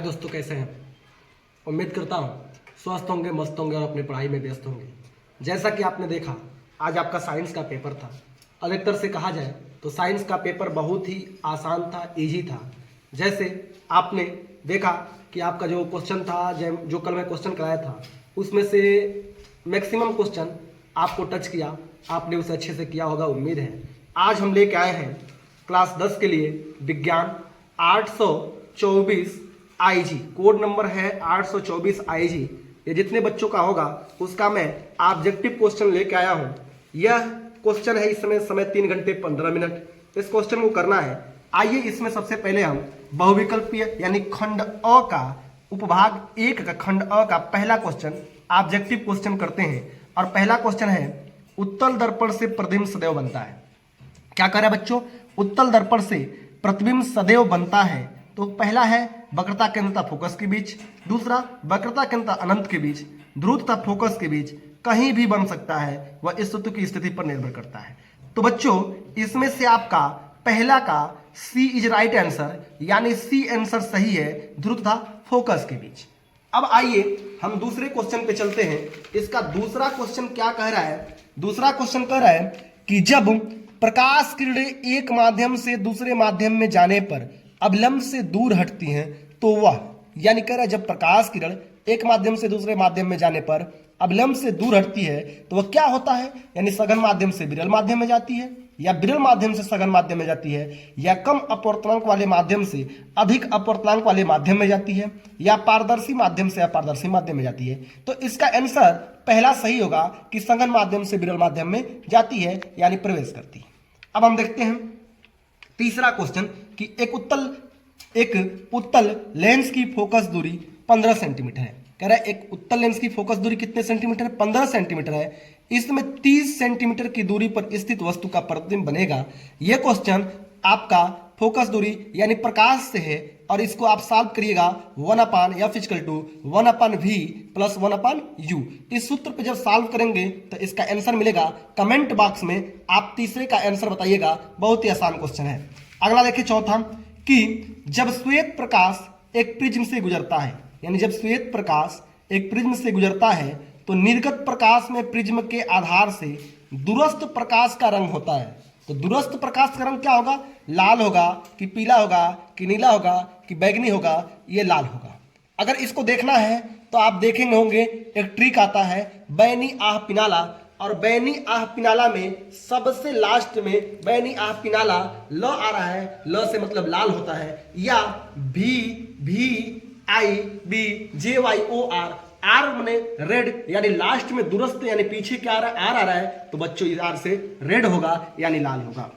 दोस्तों, कैसे हैं? उम्मीद करता हूँ स्वस्थ होंगे, मस्त होंगे और अपनी पढ़ाई में व्यस्त होंगे। जैसा कि आपने देखा, आज आपका साइंस का पेपर था। अधिकतर से कहा जाए तो साइंस का पेपर बहुत ही आसान था, इजी था। जैसे आपने देखा कि आपका जो क्वेश्चन था, जो कल मैं क्वेश्चन कराया था, उसमें से मैक्सिमम क्वेश्चन आपको टच किया, आपने उसे अच्छे से किया होगा, उम्मीद है। आज हम लेके आए हैं क्लास 10 के लिए विज्ञान 824 आईजी, कोड नंबर है 824 आईजी। ये जितने बच्चों का होगा उसका मैं ऑब्जेक्टिव क्वेश्चन लेके आया हूँ। यह क्वेश्चन है, इस समय 3 घंटे 15 मिनट इस क्वेश्चन को करना है। आइए इसमें सबसे पहले हम बहुविकल्पीय यानी खंड अ का उपभाग 1 का खंड अ का पहला क्वेश्चन ऑब्जेक्टिव क्वेश्चन करते हैं। और पहला क्वेश्चन है, उत्तल दर्पण से प्रतिबिंब सदैव बनता है। क्या कर रहा है बच्चों? उत्तल दर्पण से प्रतिबिंब सदैव बनता है। तो पहला है वक्रता केंद्र तथा फोकस के बीच, दूसरा वक्रता केंद्र तथा अनंत के बीच, ध्रुव तथा फोकस के बीच, कहीं भी बन सकता है, वह इस सूत्र की स्थिति पर निर्भर करता है। तो बच्चों, इसमें से आपका पहला का सी इज राइट आंसर, यानी सी आंसर सही है, ध्रुव तथा फोकस के बीच। अब आइए हम दूसरे क्वेश्चन पे चलते हैं। इसका दूसरा क्वेश्चन क्या कह रहा है? दूसरा क्वेश्चन कह रहा है कि जब प्रकाश किरणें एक माध्यम से दूसरे माध्यम में जाने पर अभिलंब से दूर हटती हैं तो वह, यानी कह रहा है जब प्रकाश किरण एक माध्यम से दूसरे माध्यम में जाने पर अभिलंब से दूर हटती है तो वह क्या होता है? यानी सघन माध्यम से विरल माध्यम में जाती है, या विरल माध्यम से सघन माध्यम में जाती है, या कम अपवर्तनांक वाले माध्यम से अधिक अपवर्तनांक वाले माध्यम में जाती है, या पारदर्शी माध्यम से अपारदर्शी माध्यम में जाती है। तो इसका आंसर पहला सही होगा कि सघन माध्यम से विरल माध्यम में जाती है, यानी प्रवेश करती है। अब हम देखते हैं तीसरा क्वेश्चन कि एक उत्तल लेंस की फोकस दूरी 15 सेंटीमीटर है। कह रहा है एक उत्तल लेंस की फोकस दूरी कितने सेंटीमीटर है? 15 सेंटीमीटर है। इसमें 30 सेंटीमीटर की दूरी पर स्थित वस्तु का प्रतिबिंब बनेगा। यह क्वेश्चन आपका फोकस दूरी यानी प्रकाश से है, और इसको आप सॉल्व करिएगा 1/f=1/v + 1/u। इस सूत्र पे जब सॉल्व करेंगे तो इसका आंसर मिलेगा। कमेंट बॉक्स में आप तीसरे का आंसर बताइएगा, बहुत ही आसान क्वेश्चन है। अगला देखिए चौथा, कि जब श्वेत प्रकाश एक प्रिज्म से गुजरता है, यानी जब श्वेत प्रकाश एक प्रिज्म से गुजरता है तो निर्गत प्रकाश में प्रिज्म के आधार से दूरस्थ प्रकाश का रंग होता है। तो दूरस्थ प्रकाश का रंग क्या होगा? लाल होगा कि पीला होगा कि नीला होगा कि बैगनी होगा? ये लाल होगा। अगर इसको देखना है तो आप देखेंगे होंगे एक ट्रिक आता है बैनी आह पिनाला, और बैनी आह पिनाला में सबसे लास्ट में बैनी आह पिनाला ल आ रहा है, ल से मतलब लाल होता है, या VIBJYOR, आर मने रेड, यानी लास्ट में दूरस्थ यानी पीछे क्या आ रहा है? आर आ रहा है, तो बच्चों इस आर से रेड होगा यानी लाल होगा।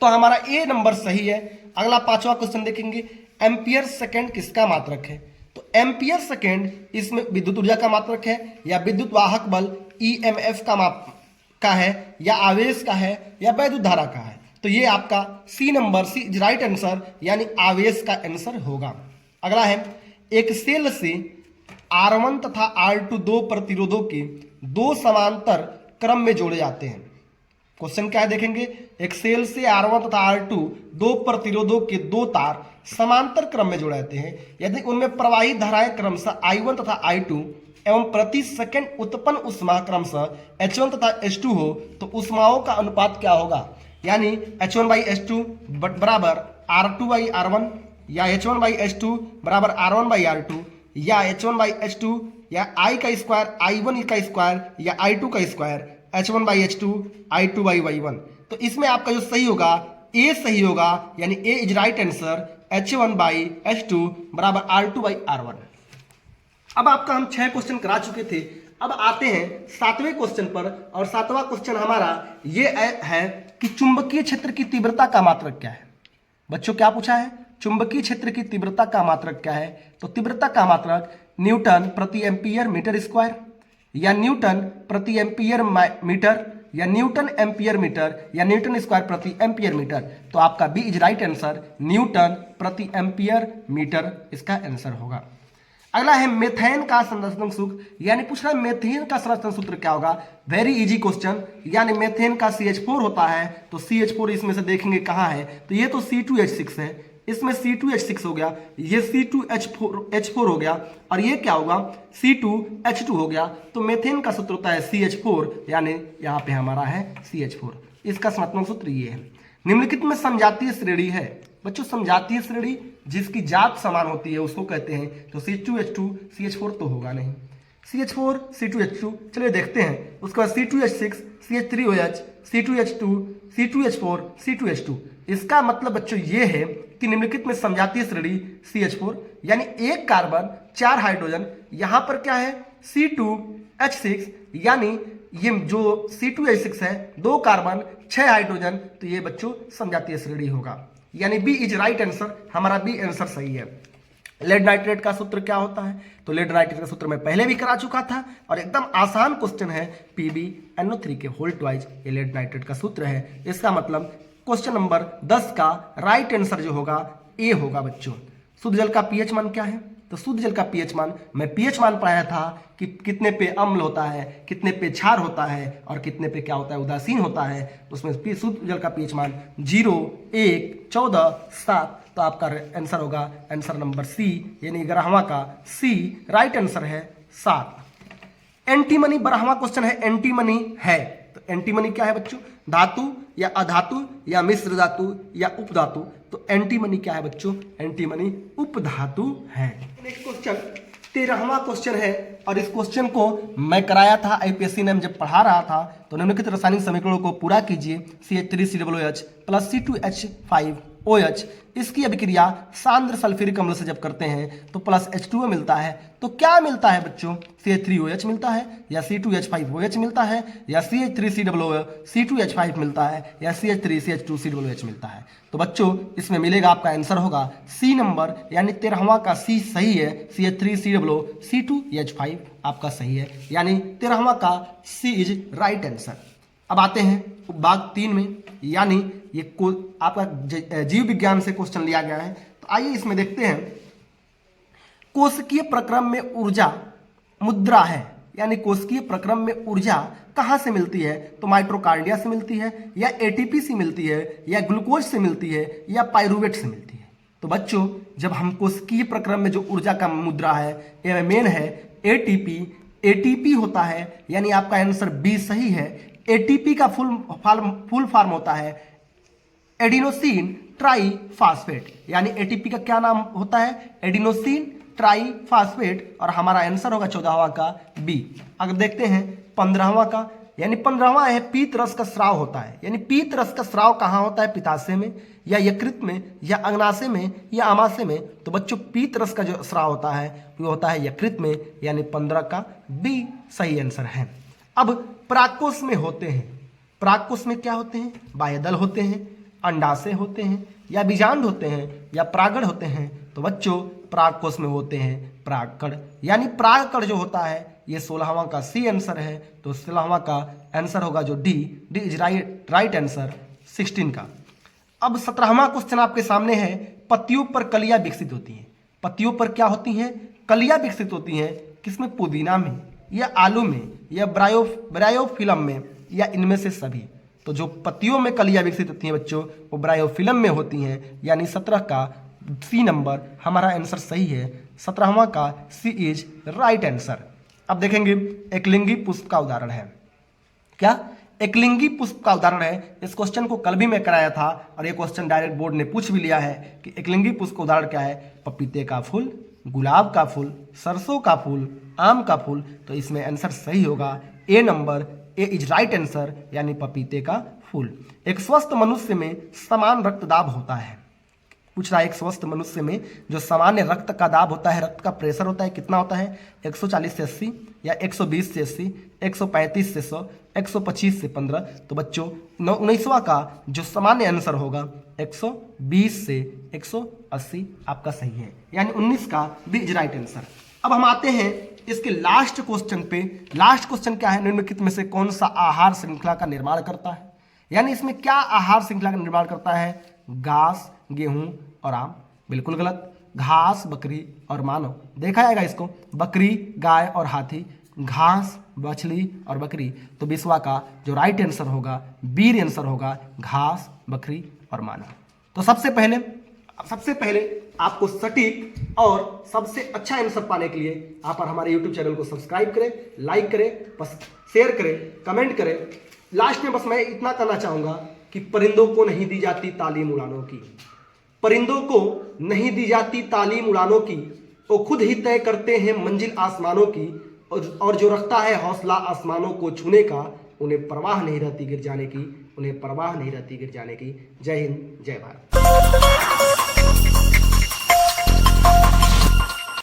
तो हमारा ए नंबर सही है। अगला पांचवा क्वेश्चन देखेंगे, एम्पियर सेकेंड किसका मात्रक है? तो एम्पियर सेकेंड इसमें विद्युत ऊर्जा का मात्रक है, या विद्युत वाहक बल EMF का है, या आवेश का है, या वैद्युत धारा का है? तो ये आपका C number, C is right answer, यानी आवेश का आंसर होगा। अगला है, एक सेल से R1 तथा R2 दो प्रतिरोधों के दो समांतर क्रम में जोड़े जाते हैं। क्वेश्चन क्या है देखेंगे, एक सेल से R1 तथा R2 दो प्रतिरोधों के दो तार समांतर क्रम में जोड़े जाते हैं। यदि उनमें प्रवाहित धाराएं क्रमशः I1 तथा I2 एवं प्रति सेकंड उत्पन्न उष्मा क्रमशः H1 तथा H2 हो तो उष्माओं का अनुपात क्या होगा? यानी H1/H2 बराबर R2/R1, या H1/H2 बराबर R1/R2, या H1/H2 या I का स्क्वायर I1 का स्क्वायर या I2 का स्क्वायर H1/H2 I2/Y1। तो इसमें आपका जो सही होगा ए सही होगा, यानी ए इज राइट आंसर, H1/H2 बराबर R2/R1। अब आपका हम 6 क्वेश्चन करा चुके थे। अब आते हैं 7वें क्वेश्चन पर, और 7वां क्वेश्चन हमारा ये है कि चुंबकीय क्षेत्र की तीव्रता का मात्रक क्या है? बच्चों क्या पूछा है? चुंबकीय क्षेत्र की तीव्रता का मात्रक क्या है? तो तीव्रता का मात्रक न्यूटन प्रति एम्पियर मीटर स्क्वायर, या न्यूटन प्रति एम्पियर मीटर, या न्यूटन एम्पियर मीटर, या न्यूटन स्क्वायर प्रति एम्पियर मीटर। तो आपका B is right answer, newton प्रति एम्पियर मीटर इसका आंसर होगा। अगला है मेथेन का संरचना सूत्र, यानी पूछ रहा है मेथेन का संरचना सूत्र क्या होगा? वेरी इजी क्वेश्चन, यानी मेथेन का CH4 होता है, तो CH4 इसमें से देखेंगे कहाँ है, तो ये तो C2H6 है, इसमें C2H6 हो गया, ये C2H4 हो गया, और ये क्या होगा C2H2 हो गया। तो मेथेन का सूत्र होता है CH4, यानी यहाँ पे हमारा है CH4। इसका समात्मक सूत्र ये है। निम्नलिखित में समजातीय श्रेणी है बच्चों, समजातीय श्रेणी जिसकी जात समान होती है उसको कहते हैं। तो C2H2 CH4 तो होगा नहीं, CH4 C2H2, चलिए देखते हैं। उसके बाद C2H6 CH3OH C2H2 C2H4 C2H2। इसका मतलब बच्चों ये है कि निम्नलिखित में समजातीय श्रेणी CH4, यानी एक कार्बन 4 हाइड्रोजन, यहाँ पर क्या है C2H6, यानी ये जो C2H6 है 2 कार्बन 6 हाइड्रोजन, तो ये बच्चों समजातीय श्रेणी होगा, यानी बी इज राइट आंसर। हमारा बी आंसर सही है। लेड नाइट्रेट का सूत्र क्या होता है? तो लेड नाइट्रेट का सूत्र मैं पहले भी करा चुका था और एकदम आसान क्वेश्चन है, PbNO3 के होल ट्वाइज, ये लेड नाइट्रेट का सूत्र है। इसका मतलब क्वेश्चन नंबर 10 का राइट आंसर जो होगा ए होगा बच्चों। शुद्ध जल का पीएच मान क्या है? तो शुद्ध जल का पीएच मान, मैं पीएच मान पढ़ाया था कि कितने पे अम्ल होता है, कितने पे क्षार होता है और कितने पे क्या होता है उदासीन होता है। उसमें शुद्ध जल का पीएच मान 0, 1, 14, 7। तो आपका आंसर होगा आंसर नंबर सी, यानी 11वां का सी राइट आंसर है 7। एंटीमनी 12वां क्वेश्चन है, एंटीमनी है। तो एंटीमनी क्या है बच्चों? धातु या अधातु या मिश्र धातु या उपधातु। तो एंटीमनी क्या है बच्चों? एंटीमनी उपधातु है। नेक्स्ट क्वेश्चन 13वां क्वेश्चन है और इस क्वेश्चन को मैं कराया था आईपीएससी ने जब पढ़ा रहा था। तो निम्नलिखित रासायनिक समीकरणों को पूरा कीजिए। CH3COOH प्लस C2H5OH, इसकी अभिक्रिया सांद्र सल्फ्यूरिक अम्ल से जब करते हैं तो प्लस H2O मिलता है। तो क्या मिलता है बच्चों? CH3OH मिलता है या C2H5OH मिलता है या CH3COO C2H5 मिलता है या CH3CH2COOH मिलता है। तो बच्चों इसमें मिलेगा, आपका आंसर होगा सी नंबर, यानी 13वां का सी सही है। CH3COO C2H5 आपका सही है, यानी 13वां का सी इज राइट आंसर। अब आते हैं भाग 3 में, यानी ये आपका जीव विज्ञान से क्वेश्चन लिया गया है। तो आइए इसमें देखते हैं। कोशिकीय प्रक्रम में ऊर्जा मुद्रा है, यानी कोशिकीय प्रक्रम में ऊर्जा कहाँ से मिलती है? तो माइटोकांड्रिया से मिलती है या ATP से मिलती है या ग्लूकोज से मिलती है या पाइरूवेट से मिलती है। तो बच्चों जब हम कोशिकीय प्रक्रम में जो ऊर्जा का मुद्रा है ये मेन है ATP होता है, यानी आपका आंसर बी सही है। ATP का फुल फॉर्म होता है एडिनोसिन ट्राईफॉस्फेट, यानी ATP का क्या नाम होता है? एडिनोसिन ट्राईफॉस्फेट, और हमारा आंसर होगा 14वां का बी। अगर देखते हैं 15वां का, यानी 15वां है पीत रस का स्राव होता है, यानी पीत रस का स्राव कहाँ होता है? पित्ताशय में या यकृत में या अग्नाशय में या आमाशय में। तो बच्चों पीत रस का जो स्राव होता है वो होता है यकृत में, यानी 15 का बी सही आंसर है। अब परागकोश में होते हैं, परागकोश में क्या होते हैं? बाह्यदल होते हैं, अंडाशय होते हैं या बीजांड होते हैं या परागण होते हैं। तो बच्चों परागकोश में होते हैं परागकण, यानी परागकण जो होता है ये 16वां का सी आंसर है। तो 16वां का आंसर होगा जो डी इज राइट आंसर 16 का। अब 17वां क्वेश्चन आपके सामने है। पत्तियों पर कलियां विकसित होती हैं, पत्तियों पर क्या होती हैं? कलियां विकसित होती हैं। किसमें? पुदीना में या आलू में या ब्रायोफिलम में या इनमें से सभी। तो जो पत्तियों में कलियां विकसित होती हैं बच्चों वो ब्रायोफिलम में होती हैं, यानी 17 का सी नंबर हमारा आंसर सही है। 17वां का सी इज राइट आंसर। अब देखेंगे एकलिंगी पुष्प का उदाहरण है। क्या एकलिंगी पुष्प का उदाहरण है? इस क्वेश्चन को कल भी मैं कराया था और ये क्वेश्चन डायरेक्ट बोर्ड ने पूछ भी लिया है कि एकलिंगी पुष्प का उदाहरण क्या है? पपीते का फूल, गुलाब का फूल, सरसों का फूल, आम का फूल। तो इसमें आंसर सही होगा A number, A is right answer, यानी पपीते का फूल। एक स्वस्थ मनुष्य में समान रक्तदाब होता है। पूछ रहा है एक स्वस्थ मनुष्य में जो सामान्य रक्त का दाब होता है, रक्त का प्रेशर होता है, कितना होता है? 140 से 80 या 120 से 80, 135 से 100, 125 से 15। तो बच्चों 19वां का जो सामान्य आंसर होगा 120 से 180 आपका सही है, यानी 19 का बी इज राइट आंसर। अब हम आते हैं इसके लास्ट क्वेश्चन पे। लास्ट क्वेश्चन क्या है? निम्नलिखित में से कौन सा आहार श्रृंखला का निर्माण करता है? यानी इसमें क्या आहार श्रृंखला का निर्माण करता है? घास, गेहूं और आम। बिल्कुल गलत। घास, बकरी और मानव। देखा जाएगा इसको, बकरी, गाय और हाथी, घास, बछली और बकरी। तो 20वां का जो राइट आंसर होगा, बी आंसर होगा घास, बकरी और मानव। तो सबसे पहले अब सबसे पहले आपको सटीक और सबसे अच्छा आंसर पाने के लिए आप हमारे यूट्यूब चैनल को सब्सक्राइब करें, लाइक करें, बस शेयर करें, कमेंट करें। लास्ट में बस मैं इतना कहना चाहूंगा कि परिंदों को नहीं दी जाती तालीम उड़ानों की, परिंदों को नहीं दी जाती तालीम उड़ानों की, वो खुद ही तय करते हैं मंजिल आसमानों की, और जो रखता है हौसला आसमानों को छूने का, उन्हें परवाह नहीं रहती गिर जाने की, उन्हें परवाह नहीं रहती गिर जाने की। जय हिंद, जय भारत।